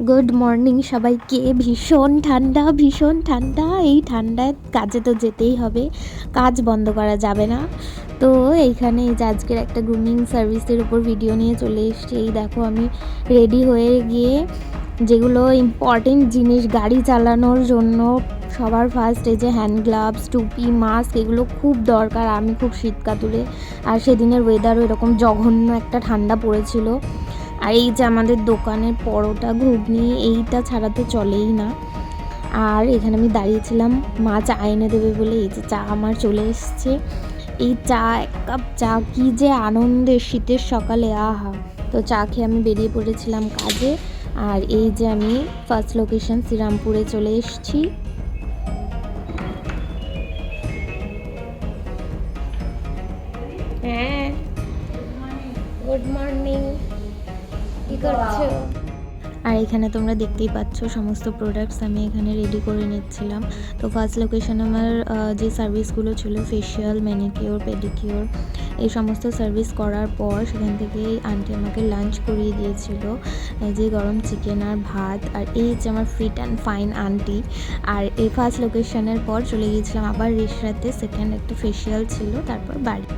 Good morning সবাইকে। ভীষণ ঠান্ডা। এই ঠান্ডায় কাজে তো যেতেই হবে, কাজ বন্ধ করা যাবে না। তো এইখানে এই যে আজকের একটা গ্রুমিং সার্ভিসের উপর ভিডিও নিয়ে চলে এসেছি। এই দেখো আমি রেডি হয়ে গিয়ে যেগুলো ইম্পর্টেন্ট জিনিস গাড়ি চালানোর জন্য সবার ফার্স্ট এই যে হ্যান্ড গ্লাভস, টুপি, মাস্ক, এগুলো খুব দরকার। আমি খুব শীত কাতুরে, আর সেদিনের ওয়েদারও এরকম জঘন্য একটা ঠান্ডা পড়েছিল। আর এই যে আমাদের দোকানের পরোটা, ঘুগনি, এইটা ছাড়া তো চলেই না। আর এখানে আমি দাঁড়িয়েছিলাম মা চা এনে দেবে বলে। এই যে চা আমার চলে এসছে। এই চা, এক কাপ চা কি যে আনন্দের শীতের সকালে, আহা। তো চা খেয়ে আমি বেরিয়ে পড়েছিলাম কাজে। আর এই যে আমি ফার্স্ট লোকেশন শ্রীরামপুরে চলে এসেছি। হ্যাঁ, গুড মর্নিং। কি করছো? আর এখানে তোমরা দেখতেই পাচ্ছ সমস্ত প্রোডাক্টস আমি এখানে রেডি করে নিচ্ছিলাম। তো ফার্স্ট লোকেশন আমার যে সার্ভিসগুলো ছিল, ফেশিয়াল, ম্যানিকিওর, পেডিকিওর, এই সমস্ত সার্ভিস করার পর সেখান থেকে আন্টি আমাকে লাঞ্চ করিয়ে দিয়েছিল। যে গরম চিকেন আর ভাত। আর এই যে আমার ফিট অ্যান্ড ফাইন আন্টি। আর এই ফার্স্ট লোকেশনের পর চলে গিয়েছিলাম আবার রেশরাতে, সেকেন্ড একটা ফেশিয়াল ছিল, তারপর বাড়ি।